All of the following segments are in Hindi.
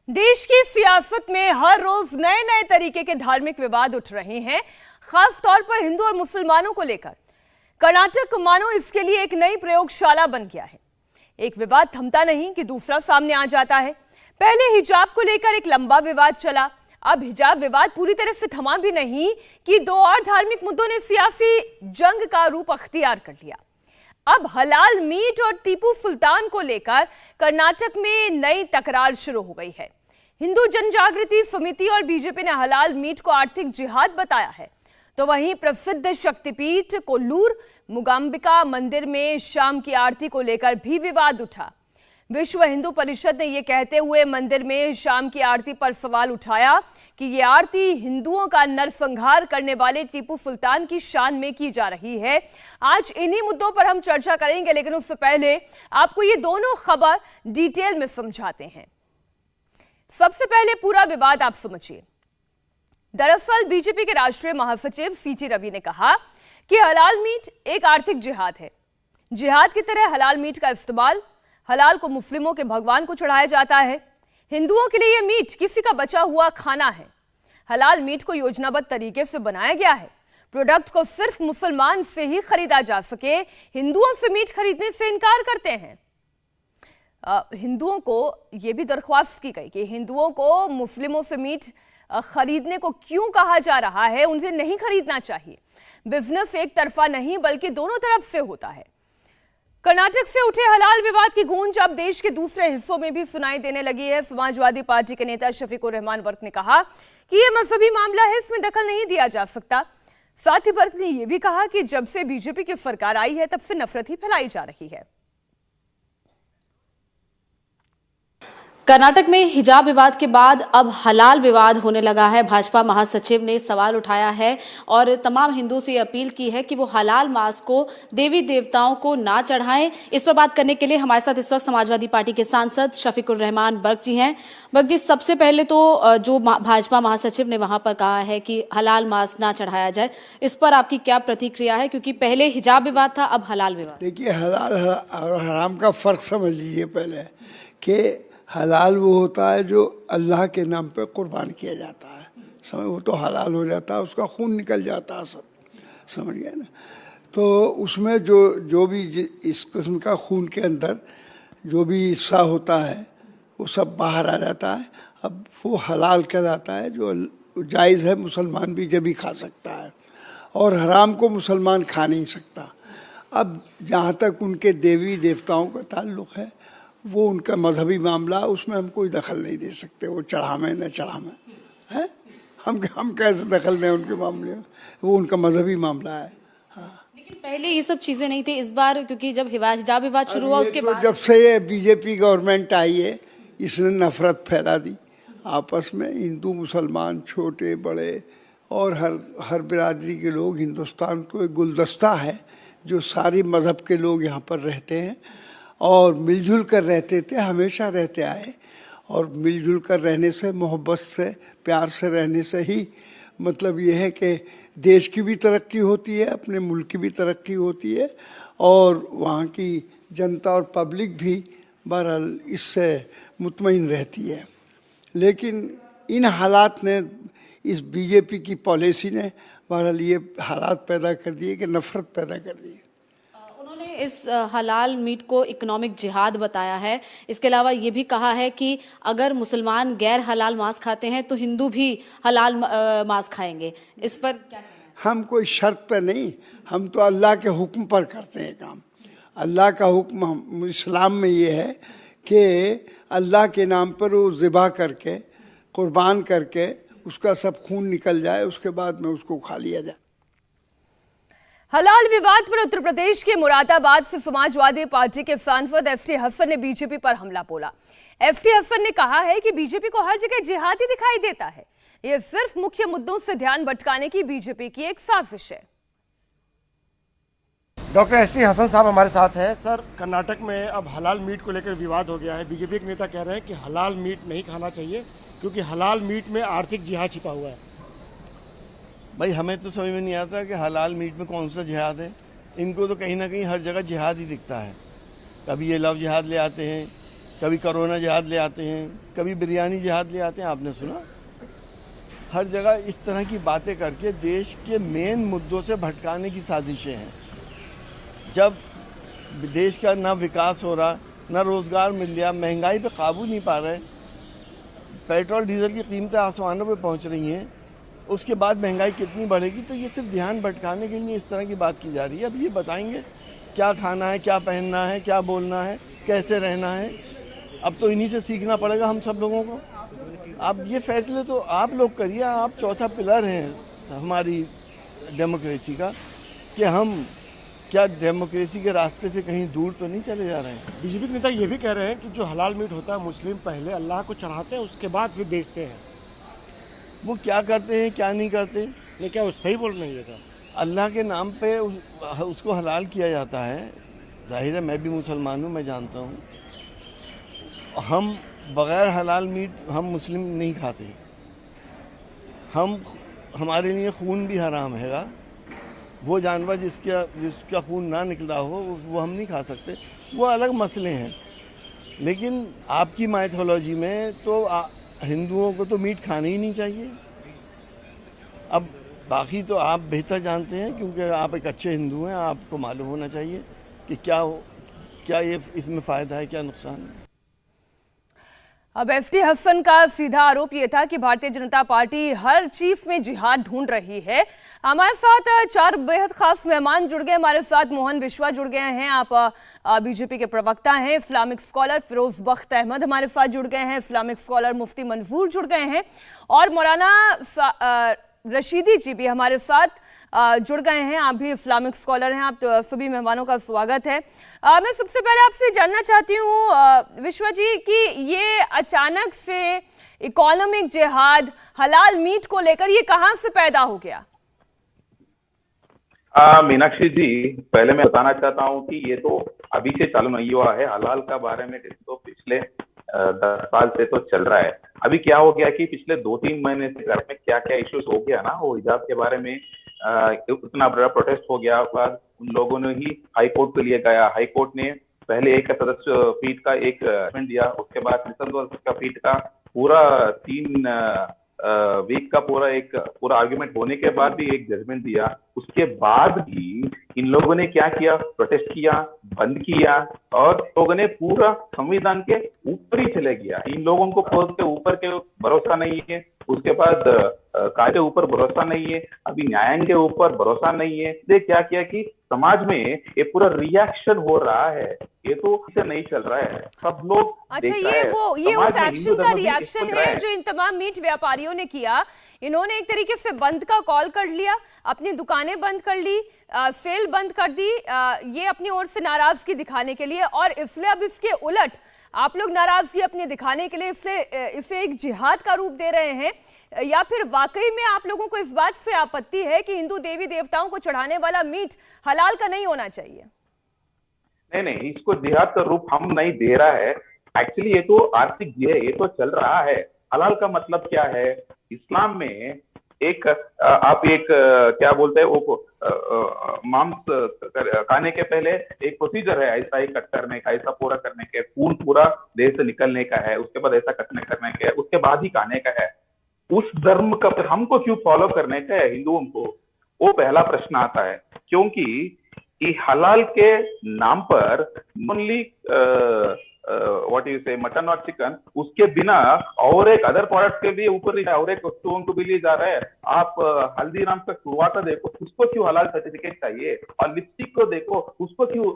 देश की सियासत में हर रोज नए नए तरीके के धार्मिक विवाद उठ रहे हैं, खास तौर पर हिंदू और मुसलमानों को लेकर। कर्नाटक मानो इसके लिए एक नई प्रयोगशाला बन गया है। एक विवाद थमता नहीं कि दूसरा सामने आ जाता है। पहले हिजाब को लेकर एक लंबा विवाद चला, अब हिजाब विवाद पूरी तरह से थमा भी नहीं कि दो और धार्मिक मुद्दों ने सियासी जंग का रूप अख्तियार कर लिया। अब हलाल मीट और टीपू सुल्तान को लेकर कर्नाटक में नई तकरार शुरू हो गई है। हिंदू जनजागृति समिति और बीजेपी ने हलाल मीट को आर्थिक जिहाद बताया है, तो वहीं प्रसिद्ध शक्तिपीठ कोल्लूर मूकांबिका मंदिर में शाम की आरती को लेकर भी विवाद उठा। विश्व हिंदू परिषद ने यह कहते हुए मंदिर में शाम की आरती पर सवाल उठाया कि यह आरती हिंदुओं का नरसंहार करने वाले टीपू सुल्तान की शान में की जा रही है। आज इन्हीं मुद्दों पर हम चर्चा करेंगे, लेकिन उससे पहले आपको ये दोनों खबर डिटेल में समझाते हैं। सबसे पहले पूरा विवाद आप समझिए। दरअसल बीजेपी के राष्ट्रीय महासचिव सीटी रवि ने कहा कि हलाल मीट एक आर्थिक जिहाद है। जिहाद की तरह हलाल मीट का इस्तेमाल, हलाल को मुस्लिमों के भगवान को चढ़ाया जाता है। हिंदुओं के लिए यह मीट किसी का बचा हुआ खाना है। हलाल मीट को योजनाबद्ध तरीके से बनाया गया है। प्रोडक्ट को सिर्फ मुसलमान से ही खरीदा जा सके। हिंदुओं से मीट खरीदने से इनकार करते हैं। हिंदुओं को यह भी दरख्वास्त की गई कि हिंदुओं को मुस्लिमों से मीट खरीदने को क्यों कहा जा रहा है, उन्हें नहीं खरीदना चाहिए। बिजनेस एक तरफा नहीं बल्कि दोनों तरफ से होता है। कर्नाटक से उठे हलाल विवाद की गूंज अब देश के दूसरे हिस्सों में भी सुनाई देने लगी है। समाजवादी पार्टी के नेता शफीकुर रहमान वर्क ने कहा कि यह मजहबी मामला है, इसमें दखल नहीं दिया जा सकता। साथ ही वर्क ने यह भी कहा कि जब से बीजेपी की सरकार आई है तब से नफरत ही फैलाई जा रही है। कर्नाटक में हिजाब विवाद के बाद अब हलाल विवाद होने लगा है। भाजपा महासचिव ने सवाल उठाया है और तमाम हिंदुओं से अपील की है कि वो हलाल मांस को देवी देवताओं को ना चढ़ाएं। इस पर बात करने के लिए हमारे साथ इस वक्त समाजवादी पार्टी के सांसद शफीकुर रहमान बर्क जी हैं। बर्क जी, सबसे पहले तो जो भाजपा महासचिव ने वहां पर कहा है कि हलाल मांस ना चढ़ाया जाए, इस पर आपकी क्या प्रतिक्रिया है? क्योंकि पहले हिजाब विवाद था, अब हलाल विवाद। देखिए, हलाल और हराम का फर्क समझ लीजिए पहले कि हलाल वो होता है जो अल्लाह के नाम पे कुर्बान किया जाता है, समझ, वो तो हलाल हो जाता है, उसका खून निकल जाता है, सब समझ गए ना। तो उसमें जो भी इस किस्म का खून के अंदर जो भी हिस्सा होता है वो सब बाहर आ जाता है। अब वो हलाल कहलाता है, जो जायज़ है मुसलमान भी जब भी खा सकता है, और हराम को मुसलमान खा नहीं सकता। अब जहाँ तक उनके देवी देवताओं का ताल्लुक़ है, वो उनका मजहबी मामला, उसमें हम कोई दखल नहीं दे सकते। वो चढ़ावे न चढ़ावे है, हम कैसे दखल दें उनके मामले में? वो उनका मजहबी मामला है। हाँ, लेकिन पहले ये सब चीजें नहीं थी। इस बार क्योंकि जब हिजाब विवाद शुरू हुआ उसके बाद जब से ये बीजेपी गवर्नमेंट आई है, इसने नफरत फैला दी आपस में। हिंदू मुसलमान, छोटे बड़े और हर बिरादरी के लोग। हिंदुस्तान को एक गुलदस्ता है जो सारी मजहब के लोग यहाँ पर रहते हैं और मिलजुल कर रहते थे, हमेशा रहते आए। और मिलजुल कर रहने से, मोहब्बत से, प्यार से रहने से ही मतलब ये है कि देश की भी तरक्की होती है, अपने मुल्क की भी तरक्की होती है, और वहाँ की जनता और पब्लिक भी बहरहाल इससे मुतमईन रहती है। लेकिन इन हालात ने, इस बीजेपी की पॉलिसी ने बहरहाल ये हालात पैदा कर दिए कि नफरत पैदा कर दी। उन्होंने इस हलाल मीट को इकोनॉमिक जिहाद बताया है। इसके अलावा ये भी कहा है कि अगर मुसलमान गैर हलाल मांस खाते हैं तो हिंदू भी हलाल मांस खाएंगे। इस पर क्या कहना है? हम कोई शर्त पे नहीं, हम तो अल्लाह के हुक्म पर करते हैं काम। अल्लाह का हुक्म इस्लाम में ये है कि अल्लाह के नाम पर वो ज़िबा करके, कुर्बान करके, उसका सब खून निकल जाए, उसके बाद में उसको खा लिया जाए। हलाल विवाद पर उत्तर प्रदेश के मुरादाबाद से समाजवादी पार्टी के सांसद एसटी हसन ने बीजेपी पर हमला बोला। एसटी हसन ने कहा है कि बीजेपी को हर जगह जिहाद ही दिखाई देता है। यह सिर्फ मुख्य मुद्दों से ध्यान भटकाने की बीजेपी की एक साजिश है। डॉक्टर एसटी हसन साहब हमारे साथ हैं। सर, कर्नाटक में अब हलाल मीट को लेकर विवाद हो गया है। बीजेपी के नेता कह रहे हैं कि हलाल मीट नहीं खाना चाहिए क्योंकि हलाल मीट में आर्थिक जिहाद छिपा हुआ है। भाई, हमें तो समझ में नहीं आता कि हलाल मीट में कौन सा जिहाद है। इनको तो कहीं ना कहीं हर जगह जिहाद ही दिखता है। कभी ये लव जिहाद ले आते हैं, कभी कोरोना जिहाद ले आते हैं, कभी बिरयानी जिहाद ले आते हैं, आपने सुना? हर जगह इस तरह की बातें करके देश के मेन मुद्दों से भटकाने की साजिशें हैं। जब देश का ना विकास हो रहा, ना रोज़गार मिल रहा, महंगाई पे काबू नहीं पा रहे, पेट्रोल डीजल की कीमतें आसमानों पे पहुंच रही हैं, उसके बाद महंगाई कितनी बढ़ेगी, तो ये सिर्फ ध्यान भटकाने के लिए इस तरह की बात की जा रही है। अब ये बताएंगे क्या खाना है, क्या पहनना है, क्या बोलना है, कैसे रहना है। अब तो इन्हीं से सीखना पड़ेगा हम सब लोगों को। अब ये फैसले तो आप लोग करिए, आप चौथा पिलर हैं हमारी डेमोक्रेसी का, कि हम क्या डेमोक्रेसी के रास्ते से कहीं दूर तो नहीं चले जा रहे हैं। बीजेपी के नेता ये भी कह रहे हैं कि जो हलाल मीट होता है मुस्लिम पहले अल्लाह को चढ़ाते हैं, उसके बाद फिर बेचते हैं। वो क्या करते हैं क्या नहीं करते, ये क्या वो सही बोल रही है सर? अल्लाह के नाम पे उसको हलाल किया जाता है। जाहिर है मैं भी मुसलमान हूँ, मैं जानता हूँ। हम बग़ैर हलाल मीट हम मुस्लिम नहीं खाते। हमारे लिए खून भी हराम हैगा। वो जानवर जिसका खून ना निकला हो वो हम नहीं खा सकते, वो अलग मसले हैं। लेकिन आपकी माइथोलॉजी में तो हिंदुओं को तो मीट खाना ही नहीं चाहिए। अब बाकी तो आप बेहतर जानते हैं, क्योंकि आप एक अच्छे हिंदू हैं, आपको मालूम होना चाहिए कि क्या ये इसमें फ़ायदा है, क्या नुकसान है। अब एसटी हसन का सीधा आरोप यह था कि भारतीय जनता पार्टी हर चीज में जिहाद ढूंढ रही है। हमारे साथ 4 बेहद खास मेहमान जुड़ गए। हमारे साथ मोहन विश्वा जुड़ गए हैं, आप बीजेपी के प्रवक्ता हैं। इस्लामिक स्कॉलर फिरोज बख्त अहमद हमारे साथ जुड़ गए हैं। इस्लामिक स्कॉलर मुफ्ती मंजूर जुड़ गए हैं और मौलाना रशीदी जी भी हमारे साथ जुड़ गए हैं। आप भी इस्लामिक स्कॉलर हैं। आप तो सभी मेहमानों का स्वागत है। मैं सबसे पहले आपसे जानना चाहती हूँ विश्वा जी कि ये अचानक से इकोनॉमिक जिहाद हलाल मीट को लेकर ये कहां से पैदा हो गया? मीनाक्षी जी, पहले मैं बताना चाहता हूँ कि ये तो अभी से चालू नहीं हुआ है। हलाल का बारे में तो पिछले 10 साल से तो चल रहा है। अभी क्या हो गया कि पिछले 2-3 महीने से घर में क्या क्या इश्यूज हो गया ना, वो हिजाब के बारे में इतना बड़ा प्रोटेस्ट हो गया। बाद उन लोगों ने ही हाई कोर्ट के लिए गया। हाई कोर्ट ने पहले एक सदस्य पीठ का एक जजमेंट दिया, उसके बाद का पीठ का पूरा 3 वीक का पूरा आर्ग्यूमेंट होने के बाद भी एक जजमेंट दिया। उसके बाद भी इन लोगों ने क्या किया, प्रोटेस्ट किया, बंद किया और लोगों ने पूरा संविधान के ऊपर ही चले गया। इन लोगों को खुद के ऊपर के भरोसा नहीं है, उसके बाद कायदे के ऊपर भरोसा नहीं है, अभी न्यायालय के ऊपर भरोसा नहीं है। ये क्या किया कि समाज में ये पूरा रिएक्शन हो रहा है। ये तो इसे नहीं चल रहा है, सब लोग अच्छा, ये उस एक्शन का रिएक्शन है जो इन तमाम मीट व्यापारियों ने किया। इन्होंने एक तरीके से बंद का कॉल कर लिया, अपनी दुकानें बंद कर ली, सेल बंद कर दी, ये अपनी ओर से नाराजगी दिखाने के लिए। और इसलिए अब इसके उलट आप लोग नाराजगी अपने दिखाने के लिए इसे एक जिहाद का रूप दे रहे हैं, या फिर वाकई में आप लोगों को इस बात से आपत्ति है कि हिंदू देवी देवताओं को चढ़ाने वाला मीट हलाल का नहीं होना चाहिए? नहीं, इसको जिहाद का रूप हम नहीं दे रहा है। एक्चुअली ये तो आर्थिक है, ये तो चल रहा है। हलाल का मतलब क्या है? इस्लाम में आप क्या बोलते हैं वो मांस खाने के पहले एक प्रोसीजर है, ऐसा ही कट करने का, ऐसा पूरा करने के, खून पूरा देह से निकलने का है, उसके बाद ऐसा कटने करने का है, उसके बाद ही खाने का है। उस धर्म का फिर हमको क्यों फॉलो करने का है हिंदुओं को? वो पहला प्रश्न आता है। क्योंकि हलाल के नाम पर ओनली व्हाट यू से मटन और चिकन, उसके बिना और एक अदर प्रोडक्ट के भी ऊपर और एक वस्तुओं को भी लिए जा रहा है। आप हल्दीराम का खुआ का देखो, उसको क्यों हलाल सर्टिफिकेट चाहिए? और लिपस्टिक को देखो, उसको क्यों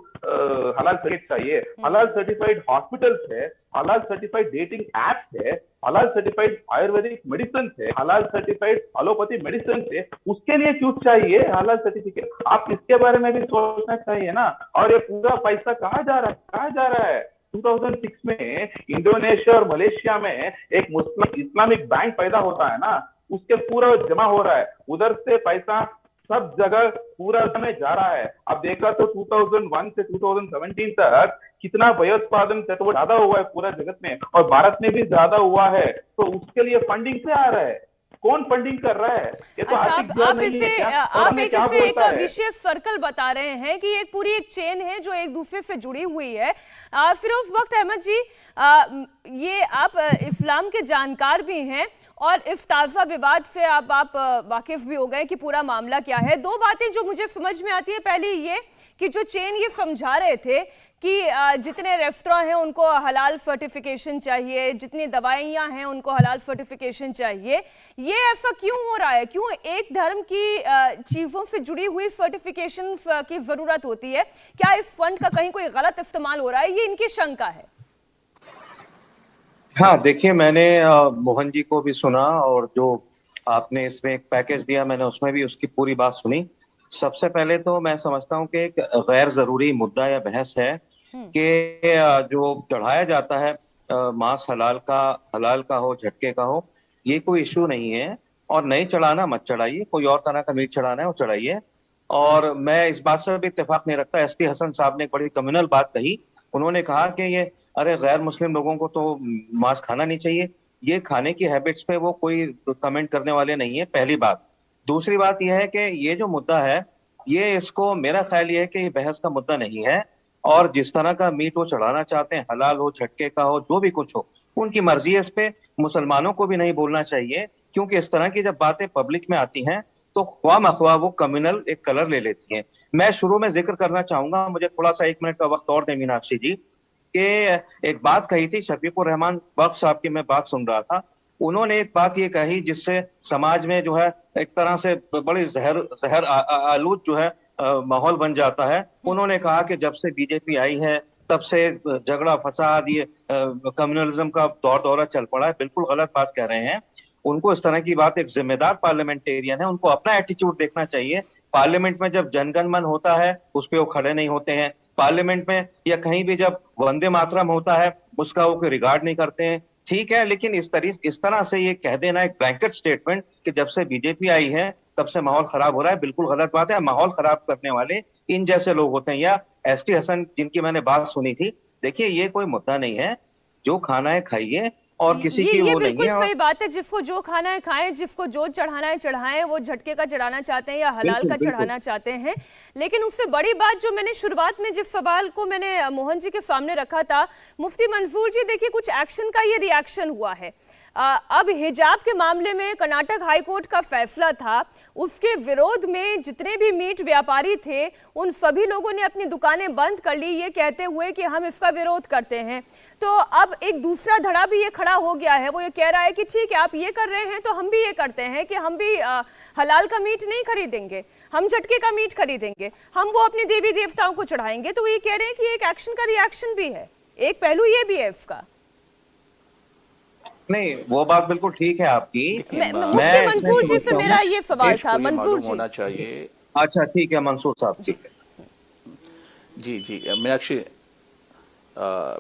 हलाल सर्टिफिकेट चाहिए? हलाल सर्टिफाइड हॉस्पिटल्स है, हलाल सर्टिफाइड डेटिंग एप्स है, हलाल सर्टिफाइड आयुर्वेदिक मेडिसिन है, हलाल सर्टिफाइड एलोपैथी मेडिसिन है, उसके लिए क्यों चाहिए हलाल सर्टिफिकेट? आप इसके बारे में भी सोचना चाहिए ना। और ये पूरा पैसा कहाँ जा रहा है? 2006 में इंडोनेशिया और मलेशिया में एक मुस्लिम इस्लामिक बैंक पैदा होता है ना, उसके पूरा जमा हो रहा है, उधर से पैसा सब जगह पूरा में जा रहा है। अब देखा तो 2001 से 2017 तक कितना भयोत्पादन से तो वो ज्यादा हुआ है पूरा जगत में, और भारत में भी ज्यादा हुआ है। तो उसके लिए फंडिंग से आ रहा है। कौन फंडिंग कर रहा है? ये तो अच्छा, आर्थिक जुआ नहीं है क्या? और आप हमें एक क्या इसे एक बोलता है? विशेष सर्कल बता रहे हैं कि एक पूरी एक चेन है जो एक दूसरे से जुड़ी हुई है। फिरोज वक्त अहमद जी, ये आप इस्लाम के जानकार भी हैं और इस ताज़ा विवाद से आप वाकिफ भी हो गए कि पूरा मामला क्या है। दो बातें जो मुझे समझ में आती है, पहली ये कि जो चेन ये समझा रहे थे कि जितने रेस्तरां हैं उनको हलाल सर्टिफिकेशन चाहिए, जितनी दवाइयां हैं उनको हलाल सर्टिफिकेशन चाहिए, ये ऐसा क्यों हो रहा है? क्यों एक धर्म की चीजों से जुड़ी हुई सर्टिफिकेशन की जरूरत होती है? क्या इस फंड का कहीं कोई गलत इस्तेमाल हो रहा है? ये इनकी शंका है। हाँ, देखिए, मैंने मोहन जी को भी सुना और जो आपने इसमें एक पैकेज दिया मैंने उसमें भी उसकी पूरी बात सुनी। सबसे पहले तो मैं समझता हूँ कि एक गैर जरूरी मुद्दा या बहस है कि जो चढ़ाया जाता है मांस हलाल का हो, झटके का हो, ये कोई इश्यू नहीं है। और नहीं चढ़ाना मत चढ़ाइए, कोई और तरह का मीट चढ़ाना है वो चढ़ाइए। और मैं इस बात से भी इत्तेफाक नहीं रखता, एसटी हसन साहब ने एक बड़ी कम्युनल बात कही। उन्होंने कहा कि ये अरे गैर मुस्लिम लोगों को तो मांस खाना नहीं चाहिए। ये खाने की हैबिट्स पे वो कोई कमेंट करने वाले नहीं है, पहली बात। दूसरी बात यह है कि ये जो मुद्दा है ये इसको मेरा ख्याल ये है कि ये बहस का मुद्दा नहीं है। और जिस तरह का मीट वो चढ़ाना चाहते हैं, हलाल हो, झटके का हो, जो भी कुछ हो, उनकी मर्जी है। इस पे मुसलमानों को भी नहीं बोलना चाहिए, क्योंकि इस तरह की जब बातें पब्लिक में आती हैं तो ख्वाह मख्वाह वो कम्युनल एक कलर ले लेती हैं। मैं शुरू में जिक्र करना चाहूंगा, मुझे थोड़ा सा 1 मिनट का वक्त और दें मीनाक्षी जी, कि एक बात कही थी शफीकुर रहमान बख्श साहब की, मैं बात सुन रहा था। उन्होंने एक बात ये कही जिससे समाज में जो है एक तरह से बड़ी जहर आलूद जो है माहौल बन जाता है। उन्होंने कहा कि जब से बीजेपी आई है तब से झगड़ा फसाद, ये कम्युनलिज्म का दौरा चल पड़ा है। बिल्कुल गलत बात कह रहे हैं। उनको इस तरह की बात, एक जिम्मेदार पार्लियामेंटेरियन है, उनको अपना एटीट्यूड देखना चाहिए। पार्लियामेंट में जब जनगण मन होता है उस पर वो खड़े नहीं होते हैं। पार्लियामेंट में या कहीं भी जब वंदे मातरम होता है उसका वो कोई रिगार्ड नहीं करते हैं। ठीक है, लेकिन इस तरह से ये कह देना एक ब्लैंकेट स्टेटमेंट कि जब से बीजेपी आई है तब से माहौल खराब हो रहा है, बिल्कुल गलत बात है। माहौल खराब करने वाले इन जैसे लोग होते हैं। या एसटी हसन जिनकी मैंने बात सुनी थी, देखिए ये कोई मुद्दा नहीं है, जो खाना है खाइए और किसी की वो नहीं है। सही बात है, जिसको जो खाना है खाएं, जिसको जो चढ़ाना है चढ़ाएं। वो झटके का चढ़ाना चाहते हैं या हलाल का चढ़ाना चाहते हैं। लेकिन उससे बड़ी बात जो मैंने शुरुआत में जिस सवाल को मैंने मोहन जी के सामने रखा था, मुफ्ती मंजूर जी, देखिए कुछ एक्शन का ये रिएक्शन हुआ है। अब हिजाब के मामले में कर्नाटक हाईकोर्ट का फैसला था, उसके विरोध में जितने भी मीट व्यापारी थे उन सभी लोगों ने अपनी दुकानें बंद कर ली, ये कहते हुए कि हम इसका विरोध करते हैं। तो अब एक दूसरा धड़ा भी ये खड़ा हो गया है, वो ये कह रहा है कि ठीक है आप ये कर रहे हैं तो हम भी ये करते हैं कि हम भी हलाल का मीट नहीं खरीदेंगे, हम झटके का मीट खरीदेंगे, हम वो अपने देवी देवताओं को चढ़ाएंगे। तो ये कह रहे हैं कि एक एक्शन का रिएक्शन भी है, एक पहलू ये भी है इसका। नहीं, वो बात बिल्कुल ठीक है आपकी। मुफ्ती मंसूर जी से मेरा ये सवाल था। मंसूर जी, होना चाहिए। अच्छा ठीक है, मंसूर साहब, ठीक है। जी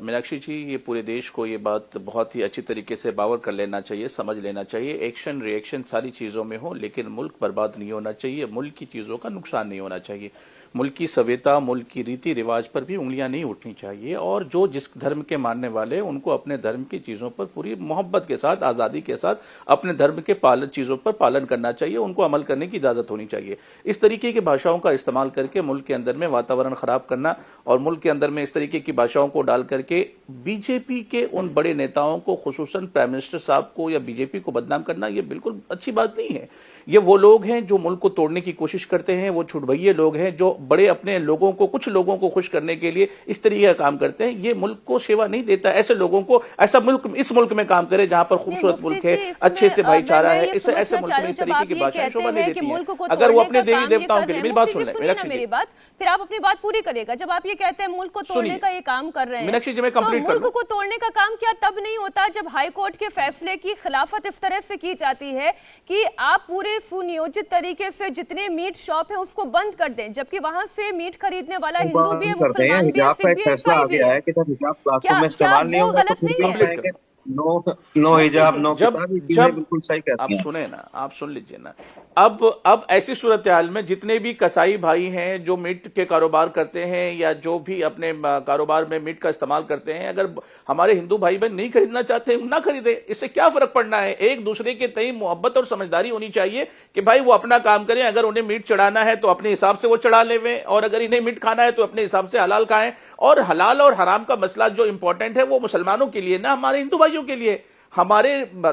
मीनाक्षी जी, ये पूरे देश को ये बात बहुत ही अच्छी तरीके से बावर कर लेना चाहिए, समझ लेना चाहिए। एक्शन रिएक्शन सारी चीज़ों में हो, लेकिन मुल्क बर्बाद नहीं होना चाहिए, मुल्क की चीज़ों का नुकसान नहीं होना चाहिए। मुल्क की सभ्यता, मुल्क की रीति रिवाज पर भी उंगलियां नहीं उठनी चाहिए। और जो जिस धर्म के मानने वाले, उनको अपने धर्म की चीज़ों पर पूरी मोहब्बत के साथ, आज़ादी के साथ अपने धर्म के चीज़ों पर पालन करना चाहिए, उनको अमल करने की इजाज़त होनी चाहिए। इस तरीके की भाषाओं का इस्तेमाल करके मुल्क के अंदर में वातावरण खराब करना और मुल्क के अंदर में इस तरीके की भाषाओं को डाल करके बीजेपी के उन बड़े नेताओं को, खुसूसन प्राइम मिनिस्टर साहब को या बीजेपी को बदनाम करना, ये बिल्कुल अच्छी बात नहीं है। ये वो लोग हैं जो मुल्क को तोड़ने की कोशिश करते हैं, वो छुटभइये लोग हैं जो बड़े अपने लोगों को, कुछ लोगों को खुश करने के लिए इस तरीके का काम करते हैं। ये मुल्क को सेवा नहीं देता। ऐसे लोगों को, ऐसा मुल्क, इस मुल्क में काम करे जहां पर खूबसूरत मुल्क है, अच्छे से भाईचारा है, इस ऐसे मुल्क में इस तरीके की भाषाएं शोभा नहीं देती है। अगर वो अपने देवी देवताओं के लिए, मेरी बात सुन लें मेरी बात, फिर आप अपनी बात पूरी करिएगा। जब आप ये कहते हैं मुल्क को तोड़ने का ये काम कर रहे हैं, मीनाक्षी जी मैं तो कंप्लीट कर मुल्क को तोड़ने का काम क्या तब नहीं होता जब हाईकोर्ट के फैसले की खिलाफत इस तरह से की जाती है कि आप पूरे सुनियोजित तरीके से जितने मीट शॉप है उसको बंद कर दें, जबकि वहां से मीट खरीदने वाला हिंदू भी है, मुसलमान भी है, सिख भी है, ईसाई भी है। कि जब हिजाब क्लासरूम में इस्तेमाल नहीं होगा तो गलत नहीं है? नो हिजाब नो जब किताब, ये चीजें जब बिल्कुल सही कहती आप हैं। सुने ना, आप सुन लीजिए ना। अब ऐसी सूरत हाल में जितने भी कसाई भाई हैं जो मीट के कारोबार करते हैं या जो भी अपने कारोबार में मीट का इस्तेमाल करते हैं, अगर हमारे हिंदू भाई बहन नहीं खरीदना चाहते ना खरीदे, इससे क्या फर्क पड़ना है। एक दूसरे के तय मोहब्बत और समझदारी होनी चाहिए कि भाई वो अपना काम करें। अगर उन्हें मीट चढ़ाना है तो अपने हिसाब से वो चढ़ा लेवे, और अगर इन्हें मीट खाना है तो अपने हिसाब से हलाल खाएं। और हलाल और हराम का मसला जो इंपॉर्टेंट है वो मुसलमानों के लिए ना, हमारे हिंदू भाइयों के लिए। हमारे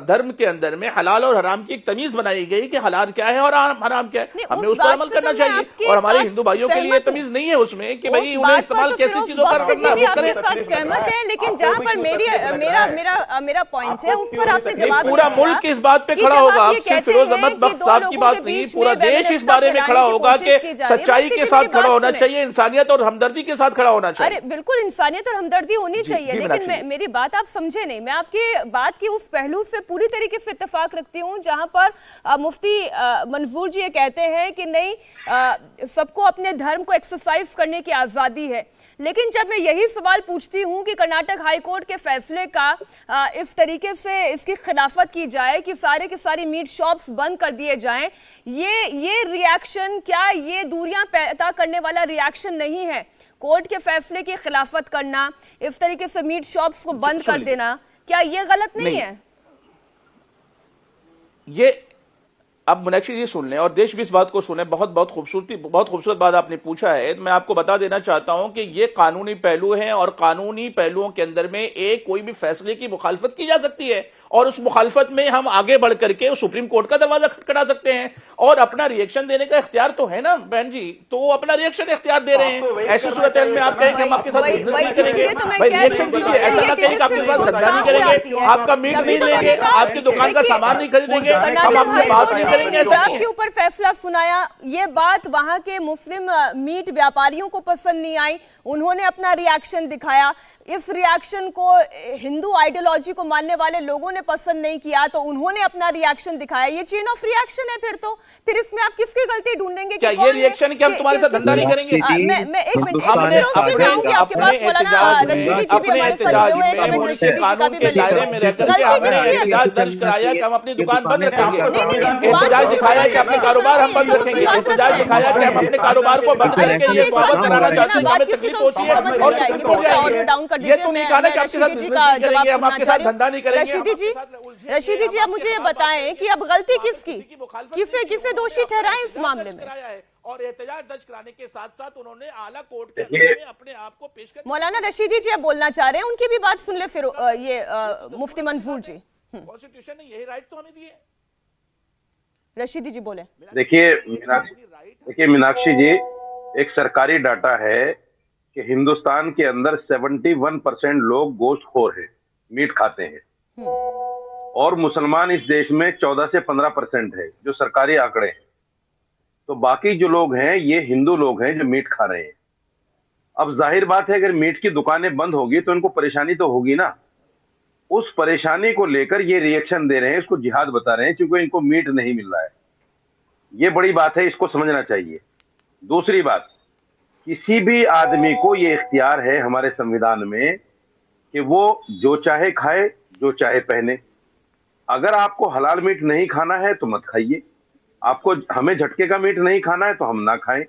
धर्म के अंदर में हलाल और हराम की एक तमीज बनाई गई कि हलाल क्या है और हराम क्या है, हमें उस पर अमल करना चाहिए। और हमारे हिंदू भाइयों के लिए तमीज नहीं है उसमें कि भाई उन्हें इस्तेमाल कैसी चीजों का करना है, वो आपके साथ सहमत है, लेकिन जहां पर मेरा पॉइंट है उस पर आपने जवाब पूरा मुल्क इस बात पे खड़ा होगा। अब सिर्फ फिरोज अहमद बख्श साहब की बात नहीं, पूरा देश इस बारे में खड़ा होगा कि सच्चाई के साथ खड़ा होना चाहिए, इंसानियत और हमदर्दी के साथ खड़ा होना चाहिए। अरे बिल्कुल इंसानियत और हमदर्दी होनी चाहिए, लेकिन मेरी बात आप समझे नहीं। मैं आपकी बात की उस पहलू से पूरी तरीके से इत्तेफाक रखती हूं जहां पर मुफ्ती मंजूर जी ये कहते हैं कि नहीं, सबको अपने धर्म को एक्सरसाइज करने की आजादी है। लेकिन जब मैं यही सवाल पूछती हूं कि कर्नाटक हाई कोर्ट के फैसले का इस तरीके से इसकी खिलाफत की जाए कि सारे के सारे मीट शॉप्स बंद कर दिए जाएं, ये रिएक्शन, क्या ये दूरियां पैदा करने वाला रिएक्शन नहीं है? कोर्ट के फैसले की खिलाफत करना, इस तरीके से मीट शॉप्स को बंद कर देना, क्या ये गलत नहीं है? ये अब मीनाक्षी जी सुन लें और देश भी इस बात को सुने। बहुत खूबसूरत बात आपने पूछा है। मैं आपको बता देना चाहता हूं कि ये कानूनी पहलू हैं और कानूनी पहलुओं के अंदर में एक कोई भी फैसले की मुखालफत की जा सकती है और उस मुखालफत में हम आगे बढ़ करके सुप्रीम कोर्ट का दरवाजा खटखटा सकते हैं और अपना रिएक्शन देने का इख्तियार तो है ना बहन जी, तो वो अपना रिएक्शन इख्तियार दे रहे हैं। ऐसी सूरत में आप कहें कि हम आपके साथ बिजनेस नहीं करेंगे, भाई रिएक्शन कीजिए। ऐसा ना कहें कि आपके साथ धंधा नहीं करेंगे, आपका मीट नहीं लेंगे, आपकी दुकान का सामान नहीं खरीदेंगे, हम आपसे बात नहीं करेंगे। पंजाब के ऊपर फैसला सुनाया, ये बात वहां के मुस्लिम मीट व्यापारियों को पसंद नहीं आई, उन्होंने अपना रिएक्शन दिखाया। इस रिएक्शन को हिंदू आइडियोलॉजी को मानने वाले लोगों ने पसंद नहीं किया तो उन्होंने अपना रिएक्शन दिखाया। ये चेन ऑफ रिएक्शन है। फिर इसमें आप किसकी गलती ढूंढेंगे? क्या ये रिएक्शन कि हम तुम्हारे साथ धंधा नहीं करेंगे? मैं एक मिनट आपके पास मौलाना रशीदी जी भी हमारे साथ जुड़े हुए हैं, कमेंट रशीदी जी का भी मैं एहतजाज दर्ज कराया कि हम अपनी दुकान बंद रखेंगे, एहतजाज दिखाया कि अपने कारोबार हम बंद रखेंगे, एहतजाज दिखाया कि हम अपने कारोबार को बंद करेंगे, ये स्वागत कराना चाहते हैं, हमें तकलीफ होती है और ये तो नहीं कहना कि आपके साथ बिजनेस नहीं करेंगे, हम आपके साथ धंधा नहीं करेंगे। रशीदी जी, अब मुझे ये बताएं कि अब गलती किसकी, किसे दोषी ठहराएं इस मामले में? और एहतजाज दर्ज कराने के साथ साथ उन्होंने आला कोर्ट के में अपने आप को पेश कर। मौलाना रशीदी जी अब बोलना चाह रहे हैं, उनकी भी बात सुन ले फिर ये मुफ्ती मंजूर जी। कॉन्स्टिट्यूशन ने यही राइट तो हमें दिए। रशीदी जी बोले। देखिए मीनाक्षी जी, एक सरकारी डाटा है कि हिंदुस्तान के अंदर 71% लोग गोश्तखोर हैं, मीट खाते हैं, और मुसलमान इस देश में 14 से 15% है, जो सरकारी आंकड़े हैं। तो बाकी जो लोग हैं ये हिंदू लोग हैं जो मीट खा रहे हैं। अब जाहिर बात है अगर मीट की दुकानें बंद होगी तो इनको परेशानी तो होगी ना। उस परेशानी को लेकर ये रिएक्शन दे रहे हैं, इसको जिहाद बता रहे हैं, क्योंकि इनको मीट नहीं मिल रहा है। ये बड़ी बात है, इसको समझना चाहिए। दूसरी बात, किसी भी आदमी को ये इख्तियार है हमारे संविधान में कि वो जो चाहे खाए, जो चाहे पहने। अगर आपको हलाल मीट नहीं खाना है तो मत खाइए, आपको हमें झटके का मीट नहीं खाना है तो हम ना खाएं।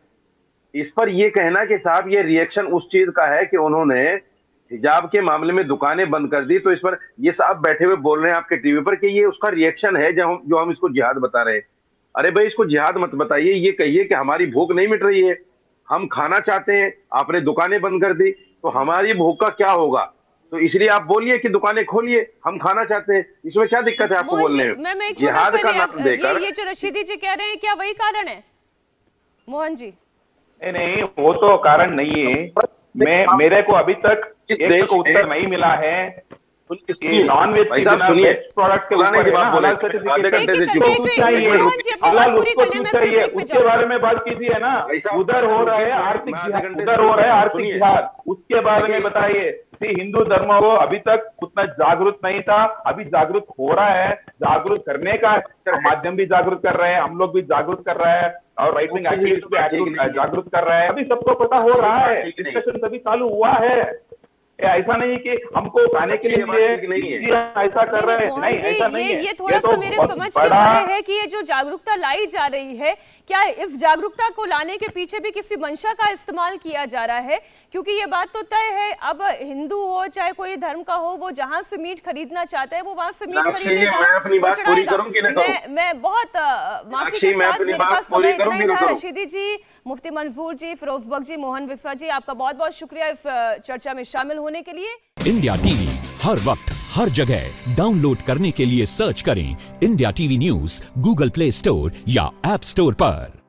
इस पर यह कहना कि साहब ये रिएक्शन उस चीज का है कि उन्होंने हिजाब के मामले में दुकानें बंद कर दी, तो इस पर ये साहब बैठे हुए बोल रहे हैं आपके टीवी पर कि ये उसका रिएक्शन है जो हम इसको जिहाद बता रहे हैं। अरे भाई, इसको जिहाद मत बताइए, ये कहिए कि हमारी भूख नहीं मिट रही है, हम खाना चाहते हैं, आपने दुकानें बंद कर दी तो हमारी भूख का क्या होगा, तो इसलिए आप बोलिए कि दुकानें खोलिए, हम खाना चाहते हैं। इसमें क्या दिक्कत है आपको बोलने में? जिहाद का नाम देकर ये जो रशीदी जी कह रहे हैं, क्या वही कारण है मोहन जी? नहीं, वो तो कारण नहीं है। मेरे को अभी तक एक उत्तर नहीं मिला है। नॉन वेज प्रोडक्ट के ऊपर उसके बारे में बात कीजिए ना। उधर हो रहा है आर्थिक जिहाद, उसके बारे में बताइए। हिंदू धर्म वो अभी तक उतना जागरूक नहीं था, अभी जागरूक हो रहा है। जागरूक करने का माध्यम भी जागरूक कर रहे हैं, हम लोग भी जागरूक कर रहे हैं, और राइट विंग एक्टिविस्ट भी जागरूक कर रहे हैं। अभी सबको पता हो रहा है, डिस्कशन अभी चालू हुआ है। ऐसा नहीं कि हमको खाने के लिए जी ऐसा कर रहे हैं, मोहन नहीं जी, ऐसा नहीं है। ये थोड़ा तो सा मेरे बहुत समझ के बड़ा- बाहर है कि ये जो जागरूकता लाई जा रही है, क्या इस जागरूकता को लाने के पीछे भी किसी मंशा का इस्तेमाल किया जा रहा है? क्योंकि ये बात तो तय है, अब हिंदू हो चाहे कोई धर्म का हो, वो जहां से मीट खरीदना चाहता है वो वहां से मीट खरीदेगा, मैं अपनी वो बात पूरी चढ़ाएगा। करूं कि ना करूं? मैं बहुत माफी साक्षी, के मैं साथ अपनी मेरे बात पास पूरी समय इतना करूं ही कि ना था। करूं? रशीदी जी, मुफ्ती मंजूर जी, फिरोज बख्श जी, मोहन विश्वा जी, आपका बहुत बहुत शुक्रिया इस चर्चा में शामिल होने के लिए। इंडिया टीवी हर वक्त हर जगह डाउनलोड करने के लिए सर्च करें India TV news Google play store या ऐप स्टोर पर।